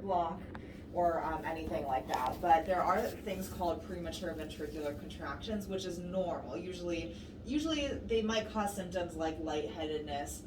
block or anything like that. But there are things called premature ventricular contractions, which is normal. Usually they might cause symptoms like lightheadedness,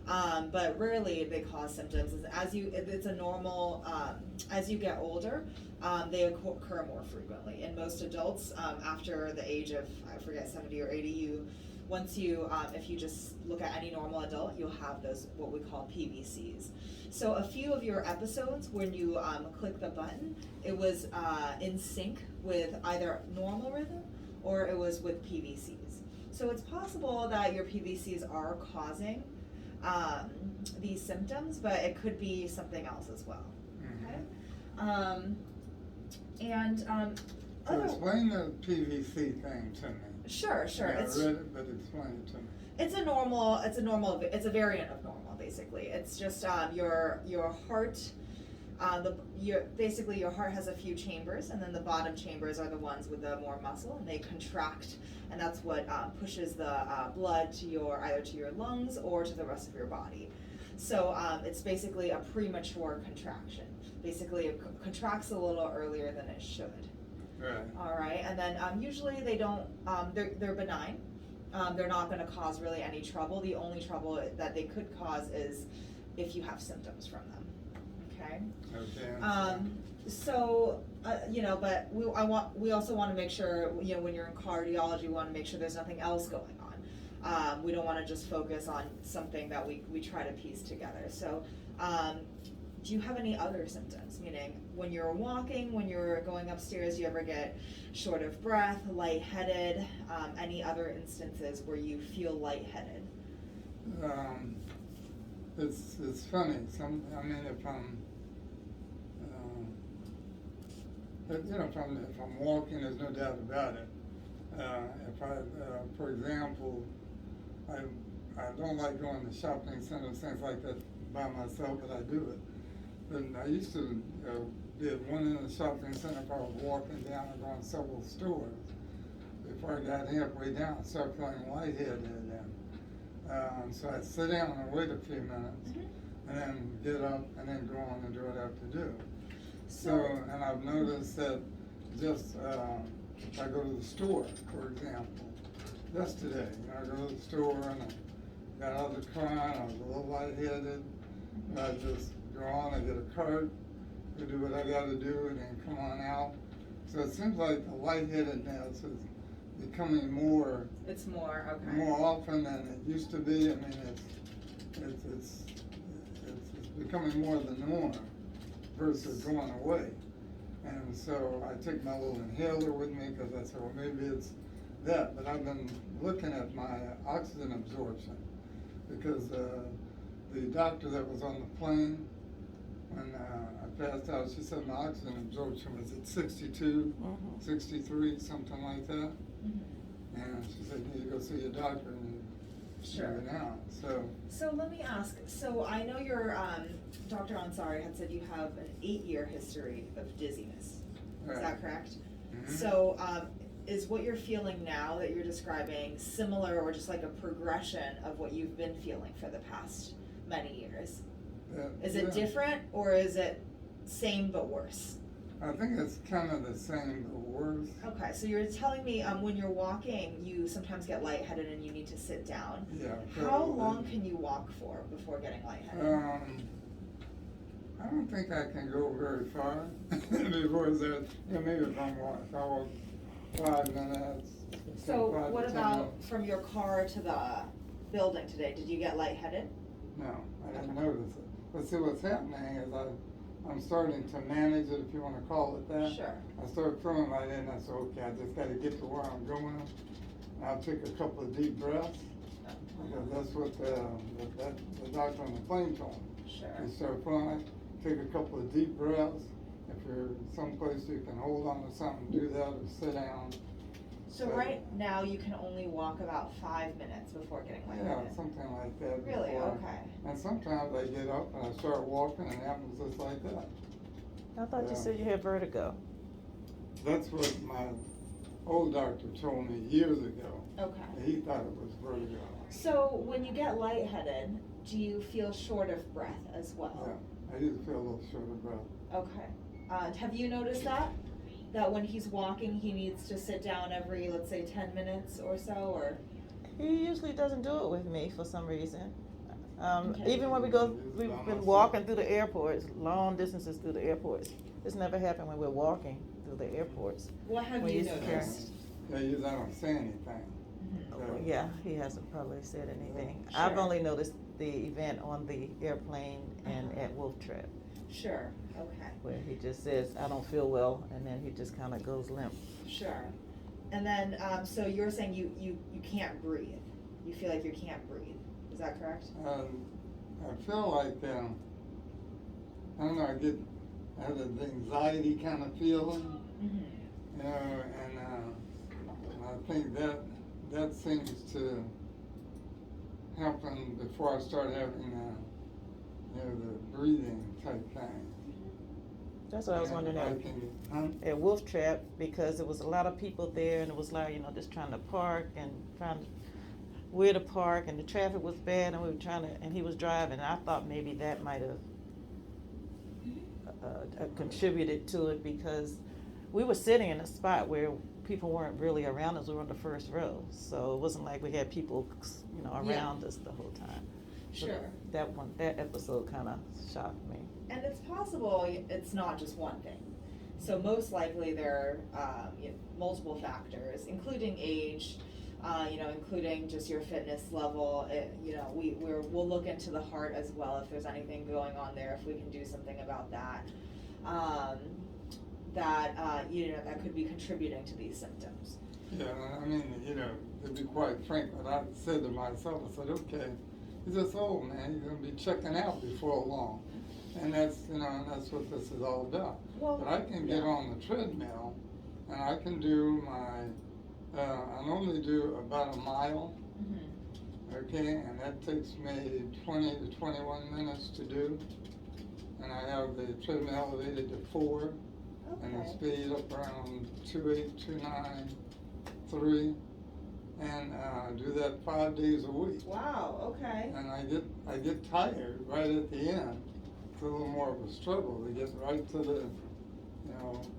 but rarely they cause symptoms. It's a normal, as you get older, they occur more frequently. In most adults, after the age of, I forget, 70 or 80, if you just look at any normal adult, you'll have those, what we call PVCs. So a few of your episodes, when you click the button, it was in sync with either normal rhythm or it was with PVCs. So it's possible that your PVCs are causing these symptoms, but it could be something else as well. Okay. So explain the PVC thing to me. Sure. Yeah, I read it, but explain it to me. It's a variant of normal, basically. It's just your heart, basically your heart has a few chambers, and then the bottom chambers are the ones with the more muscle, and they contract, and that's what pushes the blood to either to your lungs or to the rest of your body. So it's basically a premature contraction. Basically, it contracts a little earlier than it should. Right. All right, and then usually they don't. They're benign. They're not going to cause really any trouble. The only trouble that they could cause is if you have symptoms from them. Okay. Okay. But we also want to make sure, when you're in cardiology, we want to make sure there's nothing else going on. We don't want to just focus on something that we try to piece together. So, do you have any other symptoms? Meaning, when you're walking, when you're going upstairs, do you ever get short of breath, lightheaded? Any other instances where you feel lightheaded? It's funny. If I'm walking, there's no doubt about it. For example, I don't like going to shopping centers, things like that by myself, but I do it. But I used to did one in the shopping center if I was walking down and going several stores. Before I got halfway down, I started feeling lightheaded. So I'd sit down and wait a few minutes, and then get up and then go on and do what I have to do. And I've noticed that just if I go to the store, for example, yesterday, I go to the store and I got out of the car and I was a little lightheaded. I just go on, I get a cart, I do what I got to do, and then come on out. So it seems like the lightheadedness is becoming more. It's more, okay. More often than it used to be. I mean, it's becoming more the norm versus going away. And so I take my little inhaler with me because I said, well, maybe it's that. But I've been looking at my oxygen absorption because the doctor that was on the plane, when I passed out, she said my oxygen absorption was at 62, 63, something like that. And she said, you need to go see your doctor and figure it out. So let me ask, so I know your Dr. Ansari had said you have an 8-year history of dizziness. Right. Is that correct? Mm-hmm. So is what you're feeling now that you're describing similar or just like a progression of what you've been feeling for the past many years? Is it different or is it same but worse? I think it's kind of the same but worse. Okay, so you're telling me when you're walking, you sometimes get lightheaded and you need to sit down. Yeah. How long can you walk for before getting lightheaded? I don't think I can go very far before that. Maybe if I walk 5 minutes. So what about from your car to the building today? Did you get lightheaded? No, I didn't notice it. But see, what's happening is I'm starting to manage it, if you want to call it that. Sure. I started feeling like that, and I said, okay, I just got to get to where I'm going. And I'll take a couple of deep breaths, because that's what the doctor on the plane told me. Sure. You start feeling like, take a couple of deep breaths. If you're someplace you can hold on to something, do that, or sit down. So right now you can only walk about 5 minutes before getting lightheaded. Yeah, something like that. Really? Before. Okay. And sometimes I get up and I start walking and it happens just like that. I thought you said you had vertigo. That's what my old doctor told me years ago. Okay. He thought it was vertigo. So when you get lightheaded, do you feel short of breath as well? Yeah, I used to feel a little short of breath. Okay. Have you noticed that? That when he's walking, he needs to sit down every, let's say, 10 minutes or so, or? He usually doesn't do it with me for some reason. Okay. Even when we've been walking through the airports, long distances through the airports. It's never happened when we're walking through the airports. What have When you he's carrying- noticed? Yeah, you don't say anything. Mhm. Yeah, he hasn't probably said anything. I've Sure. only noticed the event on the airplane and Uh-huh. at Wolf Trap, Sure, okay, where he just says, "I don't feel well," and then he just kind of goes limp. sure. And then, so you're saying you can't breathe? You feel like you can't breathe, is that correct? I feel like, I don't know, I have an anxiety kind of feeling, Mm-hmm. you know, and I think that seems to happen before I start having, you know, the breathing type thing. That's what I was wondering at Wolf Trap, because there was a lot of people there, and it was like, just trying to park and find where to park, and the traffic was bad, and we were trying to, and he was driving. I thought maybe that might have contributed to it, because we were sitting in a spot where people weren't really around us. We were on the first row, so it wasn't like we had people, around us the whole time. So Sure. that episode kind of shocked me. And it's possible it's not just one thing. So most likely there are multiple factors, including age, including just your fitness level. We'll look into the heart as well if there's anything going on there, if we can do something about that. That could be contributing to these symptoms. Yeah, I mean, to be quite frank, what I said to myself, I said, okay, he's this old, man, you're gonna be checking out before long. And that's what this is all about. Well, but I can get on the treadmill, and I can do I normally do about a mile, Mm-hmm. okay, and that takes me 20 to 21 minutes to do. And I have the treadmill elevated to 4, and the Okay. speed up around 2.8, 2.9, 3, and do that 5 days a week. Wow, okay. And I get tired right at the end. It's a little more of a struggle to get right to the,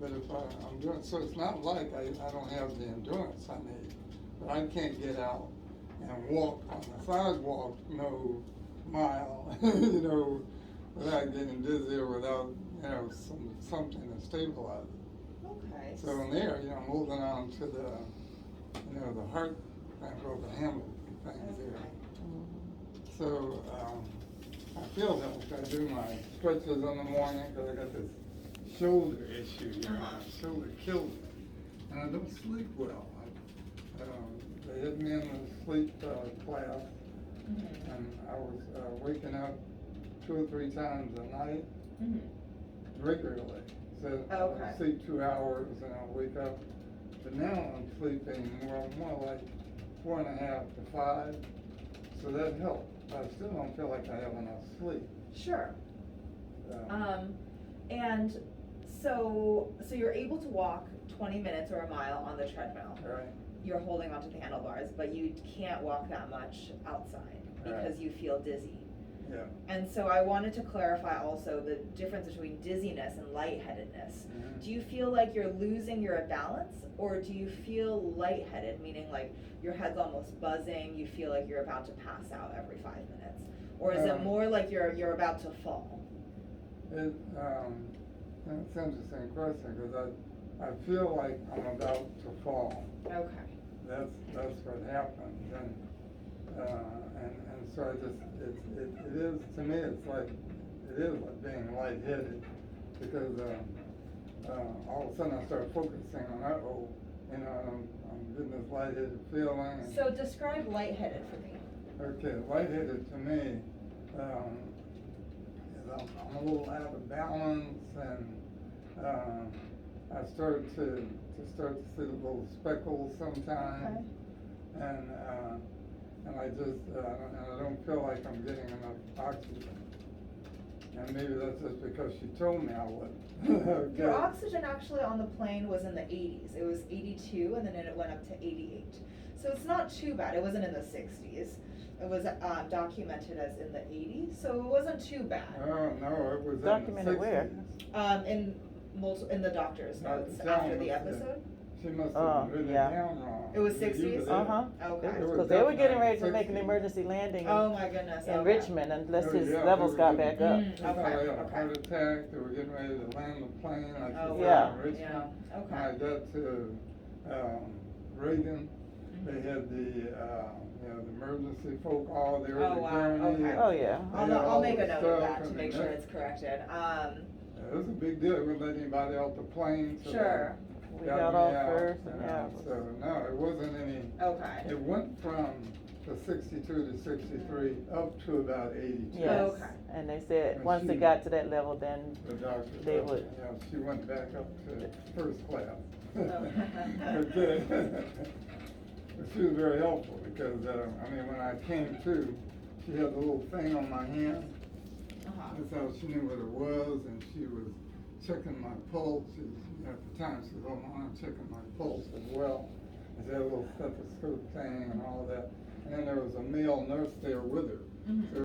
but if I'm doing, so it's not like I don't have the endurance I need, but I can't get out and walk on the sidewalk no mile, without getting dizzy or without, something to stabilize it. Okay. So in there, moving on to the heart thing, or the hammer things there. Okay. So, I feel that I do my stretches in the morning, because I got this shoulder issue here. My shoulder kills me, and I don't sleep well. They hit me in the sleep class, Mm-hmm. and I was waking up 2 or 3 times a night Mm-hmm. regularly. So Okay. I sleep 2 hours and I wake up. But now I'm sleeping more like 4.5 to 5. So that helped. But I still don't feel like I have enough sleep. Sure. And so you're able to walk 20 minutes or a mile on the treadmill. Right. You're holding onto the handlebars, but you can't walk that much outside because Right. you feel dizzy. Yeah. And so I wanted to clarify also the difference between dizziness and lightheadedness. Mhm. Do you feel like you're losing your balance, or do you feel lightheaded, meaning like your head's almost buzzing, you feel like you're about to pass out every 5 minutes? Or is it more like you're about to fall? It's an interesting question, because I feel like I'm about to fall. Okay. That's what happens, and so it is, to me, it is like being lightheaded, because all of a sudden I start focusing on, I'm getting this lightheaded feeling. And So describe lightheaded for me. okay, lightheaded to me is I'm a little out of balance, and I start to see little speckles sometimes. Okay. And I just, and I don't feel like I'm getting enough oxygen. And maybe that's just because she told me I wouldn't. Okay. Your oxygen actually on the plane was in the 80s. It was 82 and then it went up to 88. So it's not too bad. It wasn't in the 60s. It was documented as in the 80s, so it wasn't too bad. Oh, no, it was Documented in the 60s. where? In the doctor's notes John after the was- episode. She must Oh, have written it yeah. down wrong. It was You were 60s? there. Uh-huh. Okay. It was Cause they were getting ready to definitely make an 60s. emergency landing Oh my goodness. in okay. Richmond unless Oh, his yeah, levels they got were back getting- up. Mm. They thought Okay, they had a okay. heart attack, they were getting ready to land the plane, like Oh, you Yeah. said, in Richmond. Yeah, When I okay. got to, Reagan, they Mhm. had the emergency folk all there Oh, to wow, Gurney. okay. Oh, yeah. They had I'll all make the a note of stuff that to and make the sure next- it's corrected. Yeah, it was a big deal, we let anybody off the plane, so. Sure. We got got me off out, first you and know, yeah. So, no, it wasn't any, Okay. it went from the 62 to 63 up to about 82. Yes, Okay. and they said, And once she- it got to that level, then The doctor. They told me, would- Yeah, she went back up to first class. Oh. Okay. But she was very helpful because, when I came to, she had the little thing on my hand. Uh-huh. That's how she knew what it was, and she was checking my pulse. At the time, she was on my arm checking my pulse as well. She had a little stethoscope thing and all that. And then there was a male nurse there with her. Mhm. So